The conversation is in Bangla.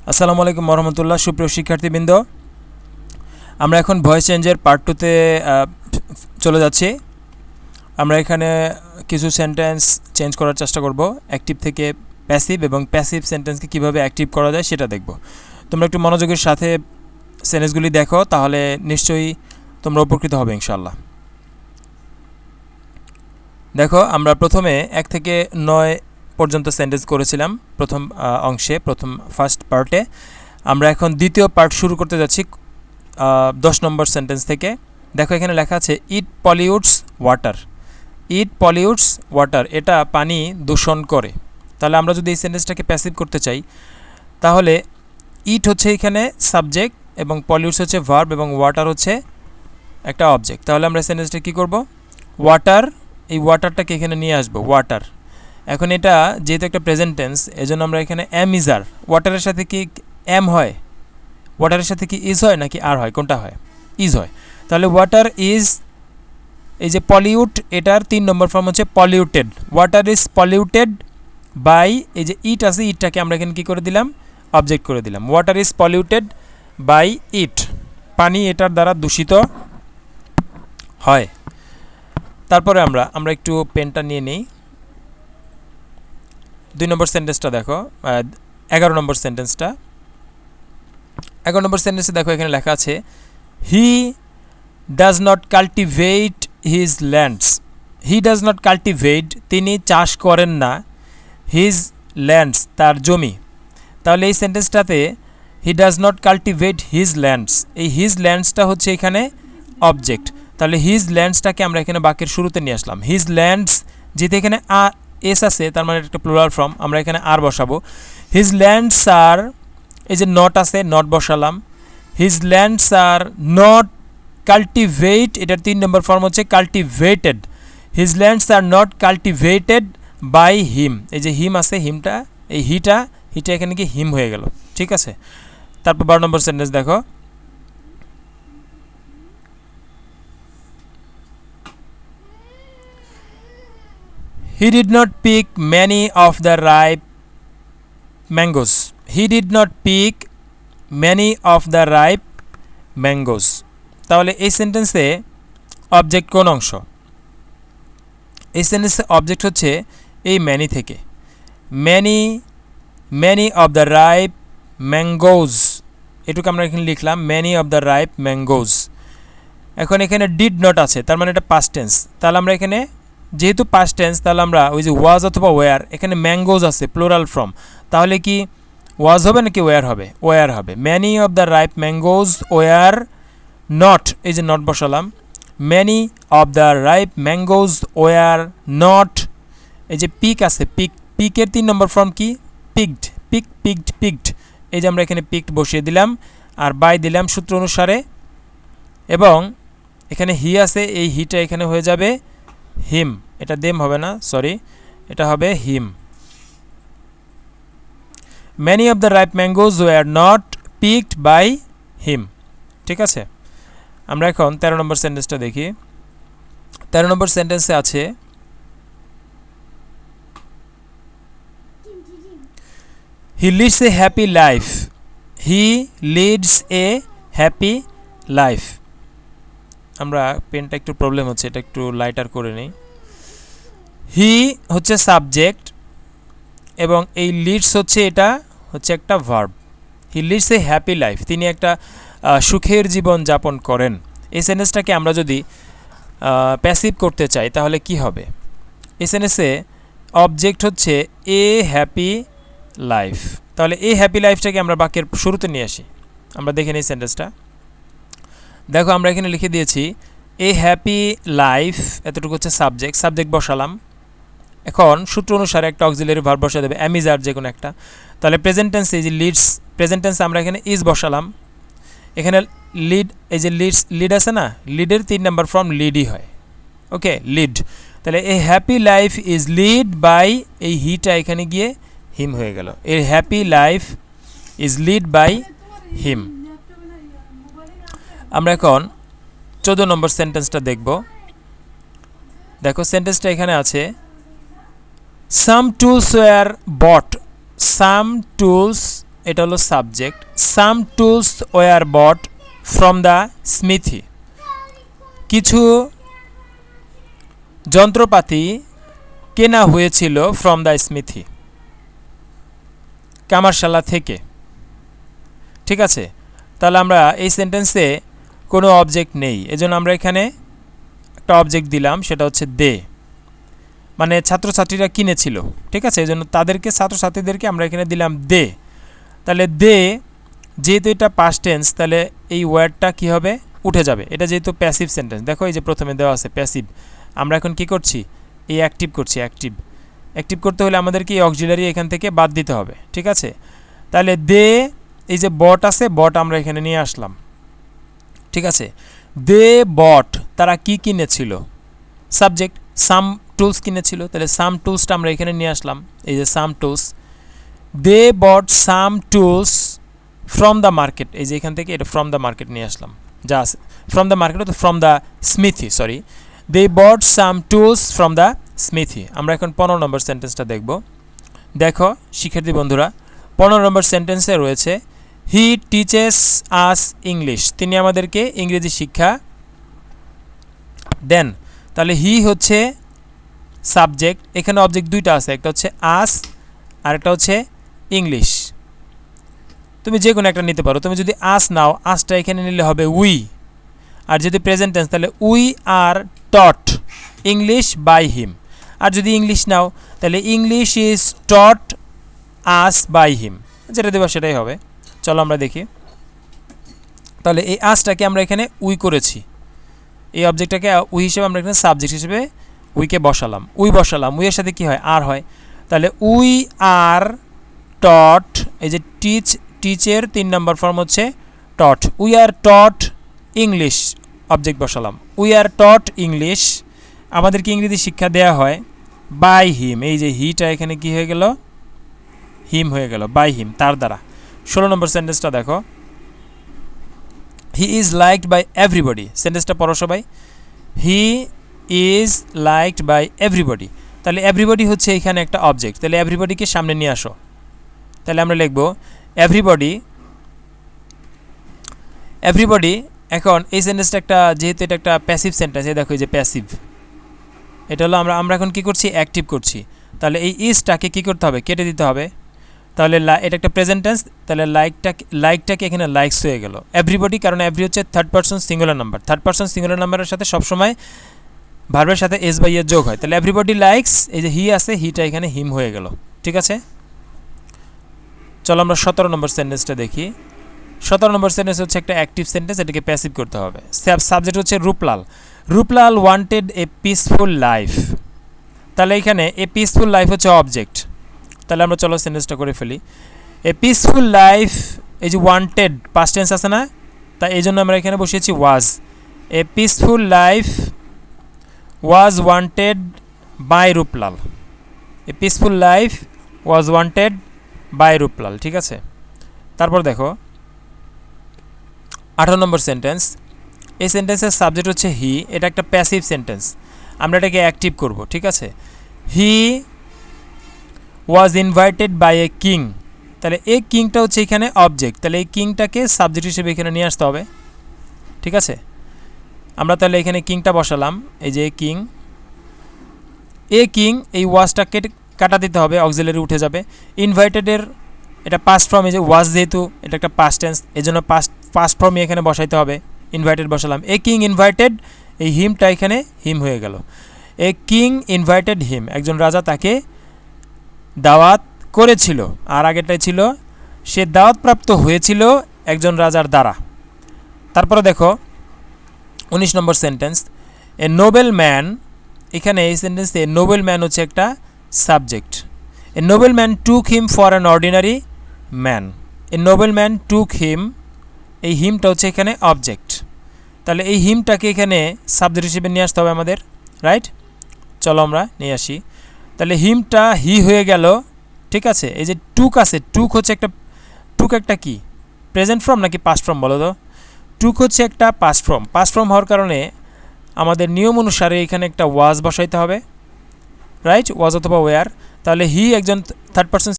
আসসালামু আলাইকুম রহমতুল্লাহ। সুপ্রিয় শিক্ষার্থীবৃন্দ, আমরা এখন ভয়েস চেঞ্জের পার্ট 2-তে চলে যাচ্ছি। আমরা এখানে কিছু সেন্টেন্স চেঞ্জ করার চেষ্টা করব, অ্যাক্টিভ থেকে প্যাসিভ, এবং প্যাসিভ সেন্টেন্সকে কীভাবে অ্যাক্টিভ করা যায় সেটা দেখব। তোমরা একটু মনোযোগের সাথে সেন্টেন্সগুলি দেখো, তাহলে নিশ্চয়ই তোমরা উপকৃত হবে ইনশাআল্লাহ। দেখো, আমরা প্রথমে 1 থেকে 9 পর্যন্ত সেন্টেন্স করেছিলাম প্রথম অংশে, ফার্স্ট পার্টে। আমরা এখন দ্বিতীয় পার্ট শুরু করতে যাচ্ছি 10 নম্বর সেন্টেন্স থেকে। দেখো, এখানে লেখা আছে ইট পলিউটস ওয়াটার। ইট পলিউটস ওয়াটার, এটা পানি দূষণ করে। তাহলে আমরা যদি এই সেন্টেন্সটাকে প্যাসিভ করতে চাই, তাহলে ইট হচ্ছে এখানে সাবজেক্ট, এবং পলিউটস হচ্ছে ভার্ব, এবং ওয়াটার হচ্ছে একটা অবজেক্ট। তাহলে আমরা সেন্টেন্সটা কী করব? ওয়াটার, এই ওয়াটারটাকে এখানে নিয়ে আসবো, ওয়াটার। এখন এটা যেহেতু একটা প্রেজেন্ট টেন্স, এজন্য আমরা এখানে এম ইজ আর। ওয়াটারের সাথে কি এম হয়? ওয়াটারের সাথে কি ইজ হয় নাকি আর হয়? কোনটা হয়? ইজ হয়। তাহলে ওয়াটার ইজ, এই যে পলিউট, এটার 3 নম্বর ফর্ম হচ্ছে polluted. Water is polluted by, এই যে ইট আছে, ইটটাকে আমরা এখানে কী করে দিলাম? অবজেক্ট করে দিলাম। ওয়াটার ইজ পলিউটেড বাই ইট, পানি এটার দ্বারা দূষিত হয়। তারপরে আমরা একটু পেনটা নিয়ে নিই। 2 নম্বর সেন্টেন্সটা দেখো, 11 নম্বর সেন্টেন্সটা। 11 নম্বর সেন্টেন্সে দেখো, এখানে লেখা আছে হি does not cultivate his lands. He does not cultivate, তিনি চাষ করেন না, হিজ ল্যান্ডস, তার জমি। তাহলে এই সেন্টেন্সটাতে he does not cultivate his lands, এই হিজ ল্যান্ডসটা হচ্ছে এখানে অবজেক্ট। তাহলে হিজ ল্যান্ডসটাকে আমরা এখানে বাক্যের শুরুতে নিয়ে আসলাম। হিজ ল্যান্ডস, যেহেতু এখানে এস আছে, তার মানে একটা প্লুরাল ফর্ম, আমরা এখানে আর বসাবো। হিজ ল্যান্ডস আর, এই যে নট আছে, নট বসালাম। His lands are not cultivate, এটার 3 নম্বর ফর্ম হচ্ছে cultivated. His lands are not cultivated by him, এই যে হিম আছে, হিমটা, এই হিটা এখানে কি হিম হয়ে গেল, ঠিক আছে। তারপর 12 নম্বর সেন্টেন্স দেখো, he did not pick many of the ripe mangoes. He did not pick many of the ripe mangoes. তাহলে এই সেন্টেন্সে অবজেক্ট কোন অংশ? এই সেন্টেন্সে অবজেক্ট হচ্ছে এই ম্যানি থেকে। Many of the ripe mangoes, এটুকু আমরা এখানে লিখলাম, many of the ripe mangoes. এখন এখানে ডিড নট আছে, তার মানে এটা পাস্ট টেন্স। তাহলে আমরা এখানে, যেহেতু পাস্ট টেন্স, তাহলে আমরা ওই যে ওয়াজ অথবা ওয়ার, এখানে ম্যাঙ্গোজ আছে প্লুরাল ফর্ম, তাহলে কি ওয়াজ হবে নাকি ওয়ার হবে? ওয়ার হবে। Many of the ripe mangoes were not, এই যে নট বসালাম। Many of the ripe mangoes were not, এই যে পিক আছে, পিকের 3 নম্বর ফর্ম কি? Picked, picked. এই যে আমরা এখানে পিকড বসিয়ে দিলাম, আর বাই দিলাম সূত্র অনুসারে, এবং এখানে হি আছে, এই হিটা এখানে হয়ে যাবে হিম। এটা দেম হবে না, সরি, এটা হবে হিম। Many of the ripe mangoes were not picked by him, ঠিক আছে। আমরা এখন 13 নম্বর সেন্টেন্সটা দেখি। 13 নম্বর সেন্টেন্সে আছে he leads a happy life. He leads a happy life. আমরা পেনটা একটু প্রবলেম হচ্ছে, এটা একটু লাইটার করে নিই। হি হচ্ছে সাবজেক্ট, এবং এই লিডস হচ্ছে, এটা হচ্ছে একটা verb. He leads a happy life, তিনি একটা সুখের জীবন যাপন করেন। এই সেন্টেন্সটাকে আমরা যদি প্যাসিভ করতে চাই, তাহলে কি হবে? এই সেন্টেন্সে অবজেক্ট হচ্ছে এ হ্যাপি লাইফ। তাহলে এই হ্যাপি লাইফটাকে আমরা বাক্যের শুরুতে নিয়ে আসি। আমরা দেখে নিই সেন্টেন্সটা। দেখো, আমরা এখানে লিখে দিয়েছি এ হ্যাপি লাইফ, এতটুকু হচ্ছে সাবজেক্ট বসালাম। এখন সূত্র অনুসারে একটা অক্সিলারি ভার্ব বসিয়ে দেবে, এম ইজ আর, যে কোনো একটা। তাহলে প্রেজেন্ট টেন্স, এই যে লিডস, প্রেজেন্ট টেন্স আমরা এখানে ইজ বসালাম। এখানে লিড, এই যে লিড আছে না, লিডের 3 নম্বর ফর্ম লিডই হয়, ওকে, লিড। তাহলে a happy life is lead by, এই হিটা এখানে গিয়ে হিম হয়ে গেল। A happy life is lead by him. আমরা এখন 14 নম্বর সেন্টেন্সটা দেখব। দেখো, সেন্টেন্সটা এখানে আছে some tools were bought. Some tools এটা হলো subject. Some tools were bought from the smithy, কিছু যন্ত্রপাতি কেনা হয়েছিল ফ্রম দ্য স্মিথি, কামারশালা থেকে। ঠিক আছে, তাহলে আমরা এই সেন্টেন্সে কোনো অবজেক্ট নেই, এজন্য আমরা এখানে একটা অবজেক্ট দিলাম, সেটা হচ্ছে দে, মানে ছাত্রছাত্রীরা কিনেছিল। ঠিক আছে, এজন্য তাদেরকে, ছাত্রছাত্রীদেরকে আমরা এখানে দিলাম দে। তাহলে দে, যেহেতু এটা পাস্ট টেন্স, তাহলে এই ওয়ার্ডটা কি হবে, উঠে যাবে। এটা যেহেতু প্যাসিভ সেন্টেন্স, দেখো এই যে প্রথমে দেওয়া আছে প্যাসিভ, আমরা এখন কি করছি, এই অ্যাক্টিভ করছি। অ্যাক্টিভ করতে হলে আমাদেরকে এই অক্সিলারি এখান থেকে বাদ দিতে হবে। ঠিক আছে, তাহলে দে, এই যে বট আছে, বট আমরা এখানে নিয়ে আসলাম। ঠিক আছে, দে বট, তারা কি কিনেছিল, সাবজেক্ট সাম টুলস কিনেছিল, তাহলে সাম টুলসটা আমরা এখানে নিয়ে আসলাম, এই যে some tools. They bought some tools from the market, এই যে এখান থেকে এটা ফ্রম দ্য মার্কেট নিয়ে আসলাম, যা আছে ফ্রম দ্য মার্কেট, তো from the smithy, sorry, they bought some tools from the smithy. আমরা এখন 15 নম্বর সেন্টেন্সটা দেখব। দেখো শিক্ষার্থী বন্ধুরা, 15 নম্বর সেন্টেন্সে রয়েছে হি টিচেস আস ইংলিশ, তিনি আমাদেরকে ইংরেজি শিক্ষা দেন। তাহলে হি হচ্ছে সাবজেক্ট, এখানে অবজেক্ট দুইটা আছে, একটা হচ্ছে আস আর একটা হচ্ছে ইংলিশ। তুমি যে কোনো একটা নিতে পারো, তুমি যদি আস নাও, আসটা এখানে নিলে হবে উই, আর যদি প্রেজেন্ট টেন্স তাহলে we are taught English by him, আর যদি ইংলিশ নাও তাহলে English is taught us by him, যেটা দেবো সেটাই হবে। চলো আমরা দেখি। তাহলে এই আসটাকে আমরা এখানে উই করেছি, এই অবজেক্টটাকে উই হিসেবে আমরা এখানে সাবজেক্ট হিসেবে উইকে বসালাম, উইয়ের সাথে কি হয়, আর হয়। তাহলে উই আর টট, এই যে টিচের 3 নম্বর ফর্ম হচ্ছে taught, we are taught English, object বসালাম, উই আর টট ইংলিশ, আমাদেরকে ইংরেজি শিক্ষা দেয়া হয় বাই হিম, এই যে হিটা এখানে কি হয়ে গেল, হিম হয়ে গেল, বাই হিম, তার দ্বারা। 16 নম্বর সেন্টেন্সটা দেখো, he is liked by everybody, সেন্টেন্সটা পড়ো সবাই, he is liked by everybody. তাহলে এভরিবডি হচ্ছে এখানে একটা অবজেক্ট, তাহলে এভরিবডিকে সামনে নিয়ে আসো। তাহলে আমরা লিখব এভরিবডি। এখন এই সেন্টেন্সটা একটা, যেহেতু এটা একটা প্যাসিভ সেন্টেন্স, এই দেখো এই যে প্যাসিভ, এটা হলো আমরা এখন কি করছি, অ্যাক্টিভ করছি। তাহলে এই ইজটাকে কি করতে হবে, কেটে দিতে হবে। তাহলে এটা একটা প্রেজেন্ট টেন্স, তাহলে লাইকটাকে এখানে লাইকস হয়ে গেল। এভরিবডি, কারণ এভরি হচ্ছে third person singular number, third person singular নাম্বারের সাথে সবসময় ভার্বের সাথে এস বাই এর যোগ হয়। তাহলে এভরিবডি লাইকস, এই যে হি আছে, হিটা এখানে হিম হয়ে গেল। ঠিক আছে, চলো আমরা 17 নম্বর সেন্টেন্সটা দেখি। 17 নম্বর সেন্টেন্স হচ্ছে একটা অ্যাক্টিভ সেন্টেন্স, এটাকে প্যাসিভ করতে হবে। সাবজেক্ট হচ্ছে Ruplal wanted a peaceful life, তাহলে এখানে এ পিসফুল লাইফ হচ্ছে অবজেক্ট। তাহলে আমরা চলো সেন্টেন্সটা করে ফেলি। এ পিসফুল লাইফ, এই যে ওয়ান্টেড পাস্ট টেন্স আছে না, তাই এই জন্য আমরা এখানে বসিয়েছি was. A peaceful life was wanted by Ruplal, a peaceful life was wanted by Ruplal. ঠিক আছে, তারপর দেখো 18 নম্বর সেন্টেন্স। এই সেন্টেন্সের সাবজেক্ট হচ্ছে হি, এটা একটা প্যাসিভ সেন্টেন্স, আমরা এটাকে অ্যাক্টিভ করব। ঠিক আছে, he was invited by a king, তাহলে এই কিংটা হচ্ছে এখানে অবজেক্ট, তাহলে এই কিংটাকে সাবজেক্ট হিসেবে এখানে নিয়ে আসতে হবে। ঠিক আছে, আমরা তাহলে এখানে কিংটা বসালাম, এই যে কিং, এই ওয়াজটাকে কাটা দিতে হবে, অক্সিলারি উঠে যাবে। ইনভাইটেডের এটা পাস্ট ফর্ম, এই যে ওয়াজ যেহেতু এটা একটা পাস্ট টেন্স, এই জন্য পাস্ট ফর্মই এখানে বসাইতে হবে, ইনভাইটেড বসালাম। এ কিং ইনভাইটেড, এই হিমটা এখানে হিম হয়ে গেল। এ কিং ইনভাইটেড হিম, একজন রাজা তাকে দাওয়াত করেছিল, আর আগেরটাই ছিল সে দাওয়াতপ্রাপ্ত হয়েছিল একজন রাজার দ্বারা। তারপরে দেখো 19 number sentence. A noble man, এখানে এই সেন্টেন্সে নোবেল ম্যান হচ্ছে একটা subject. A noble man took him for an ordinary man, a noble man took him, এই হিমটা হচ্ছে এখানে অবজেক্ট, তাহলে এই হিমটাকে এখানে সাবজেক্ট হিসেবে নিয়ে আসতে হবে আমাদের, রাইট। চলো আমরা নিয়ে আসি। তাহলে হিমটা হি হয়ে গেল। ঠিক আছে, এই যে টুক আছে, টুক একটা কি প্রেজেন্ট ফর্ম নাকি পাস্ট ফর্ম বলো তো? টুক হচ্ছে একটা পাস্ট ফর্ম হওয়ার কারণে আমাদের নিয়ম অনুসারে এখানে একটা ওয়াজ বসাইতে হবে, রাইট, ওয়াজ অথবা ওয়ার। তাহলে হি একজন থার্ড পারসন